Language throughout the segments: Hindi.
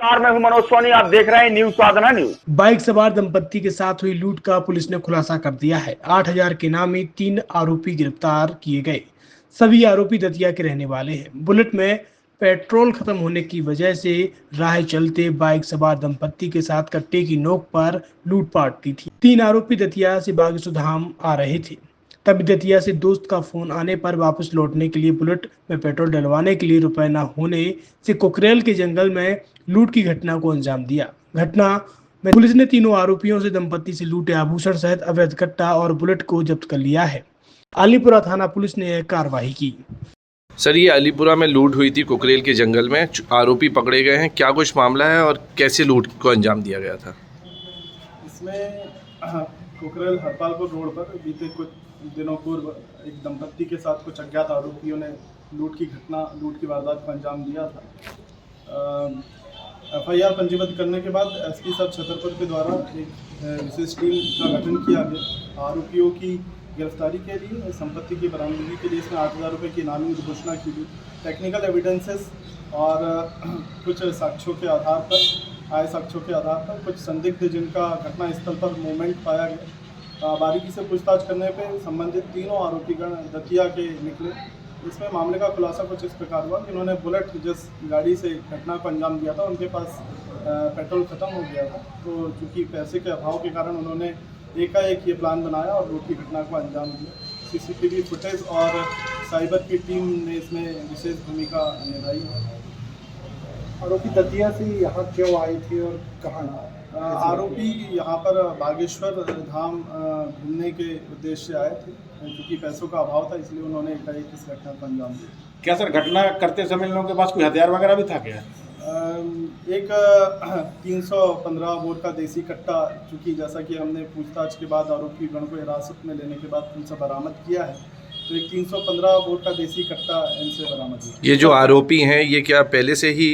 मैं हूं मनोज सोनी, आप देख रहे हैं न्यूज साधना न्यूज। बाइक सवार दंपत्ति के साथ हुई लूट का पुलिस ने खुलासा कर दिया है। 8,000 के नाम में 3 आरोपी गिरफ्तार किए गए। सभी आरोपी दतिया के रहने वाले हैं। बुलेट में पेट्रोल खत्म होने की वजह से राह चलते बाइक सवार दंपत्ति के साथ कट्टे की नोक पर लूटपाट की थी। 3 आरोपी दतिया से बागेश्वरधाम आ रहे थे। तभी दतिया से दोस्त का फोन आने पर वापस लौटने के लिए बुलेट में पेट्रोल डलवाने के लिए रुपए न होने से कुकरेल के जंगल में लूट की घटना को अंजाम दिया। घटना में पुलिस ने तीनों आरोपियों से दंपत्ति से लूटे आभूषण सहित अवैध कट्टा और बुलेट को जब्त कर लिया है। अलीपुरा थाना पुलिस ने यह कार्रवाई की। सर, ये अलीपुरा में लूट हुई थी कुकरेल के जंगल में, आरोपी पकड़े गए हैं। क्या कुछ मामला है और कैसे लूट को अंजाम दिया गया था? इसमें कुकरेल हरपालपुर रोड पर बीते कुछ दिनों पूर्व एक दंपत्ति के साथ कुछ अज्ञात आरोपियों ने लूट की वारदात को अंजाम दिया था। FIR पंजीबद्ध करने के बाद SP सब छतरपुर के द्वारा एक विशेष टीम का गठन किया गया। आरोपियों की गिरफ्तारी के लिए, संपत्ति की बरामदगी के लिए इसमें 8,000 रुपये की इनामी घोषणा की गई। टेक्निकल एविडेंसेस और कुछ साक्ष्यों के आधार पर कुछ संदिग्ध जिनका घटनास्थल पर मूवमेंट पाया गया, बारीकी से पूछताछ करने पर संबंधित तीनों आरोपीगण दतिया के निकले। इसमें मामले का खुलासा कुछ इस प्रकार हुआ कि उन्होंने बुलेट जिस गाड़ी से घटना को अंजाम दिया था, उनके पास पेट्रोल ख़त्म हो गया था। तो चूँकि पैसे के अभाव के कारण उन्होंने एकाएक ये प्लान बनाया और लूट की घटना को अंजाम दिया। CCTV फुटेज और साइबर की टीम ने इसमें विशेष भूमिका निभाई है। आरोपी दतिया से यहाँ क्यों आई थी और कहाँ? आरोपी यहाँ पर बागेश्वर धाम घूमने के उद्देश्य से आए थे। क्योंकि पैसों का अभाव था, इसलिए उन्होंने एकाएक इस घटना को अंजाम दिया। क्या सर, घटना करते समय इन लोगों के पास कोई हथियार वगैरह भी था क्या? एक 315 बोर का देसी कट्टा, चूँकि जैसा कि हमने पूछताछ के बाद आरोपी गण को हिरासत में लेने के बाद उनसे बरामद किया है, तो एक 315 बोर का देसी कट्टा इनसे बरामद हुआ। ये जो आरोपी हैं, ये क्या पहले से ही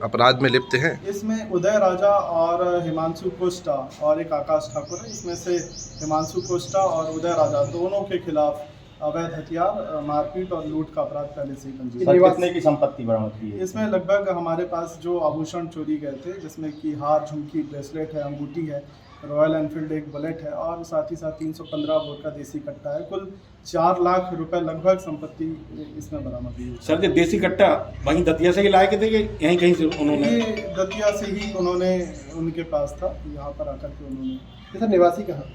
अपराध में लिप्त हैं? इसमें उदय राजा और हिमांशु कोस्टा और एक आकाश ठाकुर है। इसमें से हिमांशु कोस्टा और उदय राजा दोनों के खिलाफ अवैध हथियार, मारपीट और लूट का अपराध पहले से ही पंजीबद्ध। कितने की संपत्ति बरामद की है? इसमें लगभग हमारे पास जो आभूषण चोरी गए थे, जिसमें कि हार, झुमकी, ब्रेसलेट है, अंगूठी है, रॉयल एनफील्ड एक बुलेट है और साथ ही साथ 315 बोर का देसी कट्टा है। कुल 4 लाख रुपए लगभग संपत्ति इसमें बरामद हुई। सर, ये देसी कट्टा वहीं दतिया से ही लाए के थे कि यहीं कहीं से उन्होंने? ये दतिया से ही उन्होंने, उनके पास था, यहाँ पर आकर के उन्होंने। सर, निवासी कहाँ?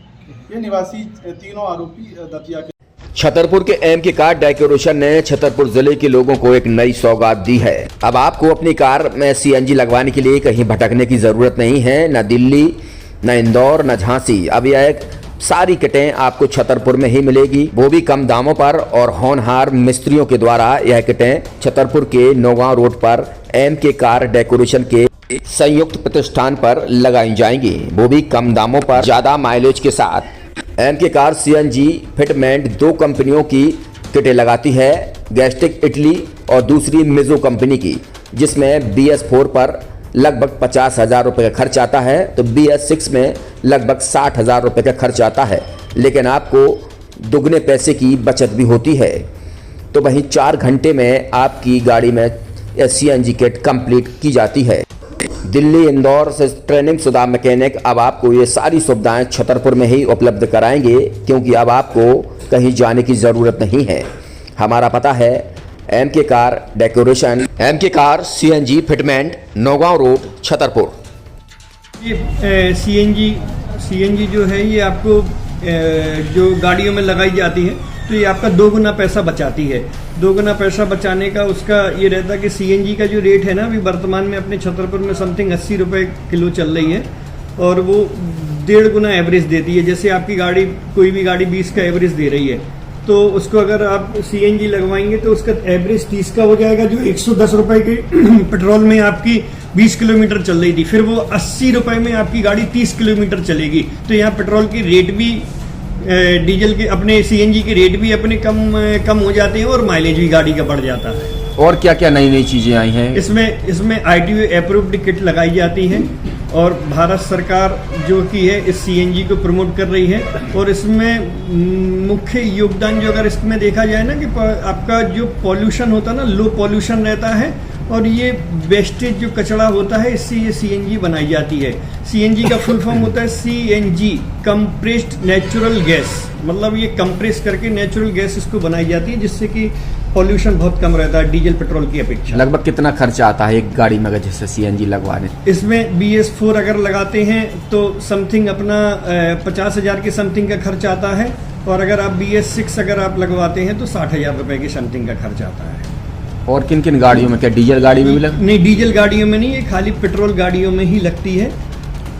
ये निवासी तीनों आरोपी दतिया के। छतरपुर के MK कार डेकोरेशन ने छतरपुर जिले के लोगों को एक नई सौगात दी है। अब आपको अपनी कार में CNG लगवाने के लिए कहीं भटकने की जरूरत नहीं है। न दिल्ली, न इंदौर, न झांसी। अब यह सारी किटें आपको छतरपुर में ही मिलेगी, वो भी कम दामों पर। और होनहार मिस्त्रियों के द्वारा यह किटें छतरपुर के नौगांव रोड पर MK कार डेकोरेशन के संयुक्त प्रतिष्ठान पर लगाई जाएंगी, वो भी कम दामों पर, ज्यादा माइलेज के साथ। MK कार CNG फिटमेंट 2 कंपनियों की किटें लगाती है, गैस्टिक इटली और दूसरी मिजो कंपनी की, जिसमें BS4 पर लगभग 50,000 रुपये का खर्च आता है, तो BS6 में लगभग 60,000 रुपये का खर्च आता है। लेकिन आपको दुगने पैसे की बचत भी होती है। तो वहीं 4 घंटे में आपकी गाड़ी में CNG किट कंप्लीट की जाती है। दिल्ली, इंदौर से ट्रेनिंग शुदा मैकेनिक अब आपको ये सारी सुविधाएं छतरपुर में ही उपलब्ध कराएंगे, क्योंकि अब आपको कहीं जाने की ज़रूरत नहीं है। हमारा पता है MK car decoration, MK car CNG fitment, Naugaon road, Chhatarpur. ये CNG जो है, ये आपको जो गाड़ियों में लगाई जाती है, तो ये आपका 2 गुना पैसा बचाती है। 2 गुना पैसा बचाने का उसका ये रहता है कि CNG का जो रेट है ना, अभी वर्तमान में अपने छतरपुर में समथिंग 80 रुपये किलो चल रही है, और वो 1.5 गुना एवरेज देती है। जैसे आपकी गाड़ी, कोई भी गाड़ी 20 का एवरेज दे रही है, तो उसको अगर आप CNG लगवाएंगे तो उसका एवरेज 30 का हो जाएगा। जो 110 रुपये के पेट्रोल में आपकी 20 किलोमीटर चल रही थी, फिर वो 80 रुपये में आपकी गाड़ी 30 किलोमीटर चलेगी। तो यहाँ पेट्रोल की रेट भी, डीजल के, अपने CNG के रेट भी अपने कम हो जाते हैं और माइलेज भी गाड़ी का बढ़ जाता है। और क्या क्या नई चीजें आई हैं? इसमें ITO अप्रूव्ड किट लगाई जाती है, और भारत सरकार जो की है इस CNG को प्रमोट कर रही है। और इसमें मुख्य योगदान जो अगर इसमें देखा जाए ना, कि आपका जो पॉल्यूशन होता है ना, लो पॉल्यूशन रहता है, और ये वेस्टेज जो कचरा होता है इससे ये सीएनजी बनाई जाती है। सीएनजी का फुल फॉर्म होता है सीएनजी, कंप्रेस्ड नेचुरल गैस, मतलब ये कंप्रेस करके नेचुरल गैस इसको बनाई जाती है, जिससे कि पॉल्यूशन बहुत कम रहता है डीजल पेट्रोल की अपेक्षा। लगभग कितना खर्चा आता है एक गाड़ी में अगर जैसे सीएनजी लगवाने? इसमें BS4 अगर लगाते हैं तो समथिंग अपना 50,000 के समथिंग का खर्च आता है, और अगर आप BS6 अगर आप लगवाते हैं तो 60,000 रुपए के समथिंग का खर्च आता है। और किन किन गाड़ियों में, क्या डीजल गाड़ी में भी लग? नहीं, डीजल गाड़ियों में नहीं, ये खाली पेट्रोल गाड़ियों में ही लगती है।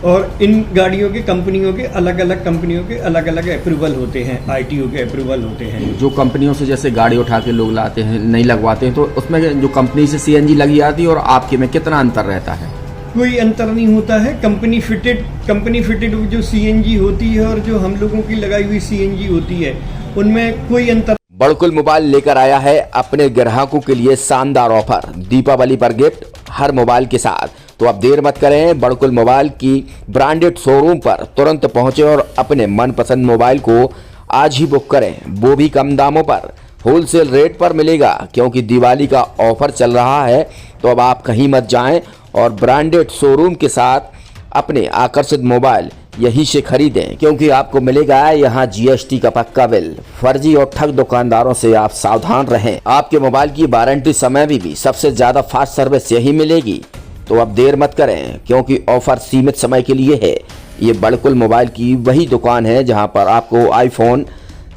और इन गाड़ियों के कंपनियों के अलग अलग कंपनियों के अलग अलग अप्रूवल होते हैं, ITO के अप्रूवल होते हैं। जो कंपनियों से जैसे गाड़ी उठा के लोग लाते हैं, नहीं लगवाते हैं, तो उसमें जो कंपनी से सीएनजी लगी जाती है और आपके में कितना अंतर रहता है? कोई अंतर नहीं होता है। कंपनी फिटेड जो सीएनजी होती है और जो हम लोगों की लगाई हुई सीएनजी होती है, उनमें कोई अंतर। बड़कुल मोबाइल लेकर आया है अपने ग्राहकों के लिए शानदार ऑफर, दीपावली पर गिफ्ट हर मोबाइल के साथ। तो अब देर मत करें, बड़कुल मोबाइल की ब्रांडेड शोरूम पर तुरंत पहुंचे और अपने मनपसंद मोबाइल को आज ही बुक करें, वो भी कम दामों पर, होलसेल रेट पर मिलेगा, क्योंकि दिवाली का ऑफर चल रहा है। तो अब आप कहीं मत जाएं और ब्रांडेड शोरूम के साथ अपने आकर्षित मोबाइल यहीं से खरीदें, क्योंकि आपको मिलेगा यहाँ GST का पक्का बिल। फर्जी और ठग दुकानदारों से आप सावधान रहें। आपके मोबाइल की वारंटी समय में भी सबसे ज्यादा फास्ट सर्विस यही मिलेगी। तो अब देर मत करें, क्योंकि ऑफर सीमित समय के लिए है। ये बड़कुल मोबाइल की वही दुकान है जहां पर आपको iPhone,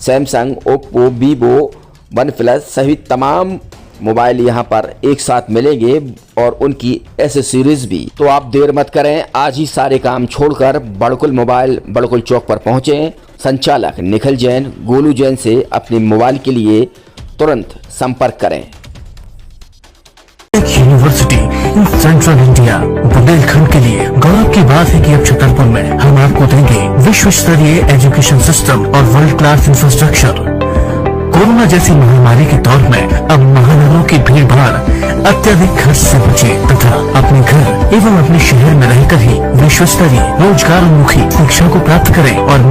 Samsung, Oppo, Vivo, OnePlus सहित तमाम मोबाइल यहां पर एक साथ मिलेंगे और उनकी एसेसरीज भी। तो आप देर मत करें, आज ही सारे काम छोड़कर बड़कुल मोबाइल बड़कुल चौक पर पहुंचें। संचालक निखिल जैन, गोलू जैन से अपने मोबाइल के लिए तुरंत संपर्क करें। University in central India Bundelkhand के लिए गौरव की बात है कि अब छतरपुर में हम आपको देंगे विश्व स्तरीय एजुकेशन सिस्टम और वर्ल्ड क्लास इंफ्रास्ट्रक्चर। कोरोना जैसी महामारी के दौर में अब महानगरों की भीड़ भाड़ अत्यधिक खर्च से बचे तथा अपने घर एवं अपने शहर में रहकर ही विश्व स्तरीय रोजगार उन्मुखी शिक्षा को प्राप्त करें और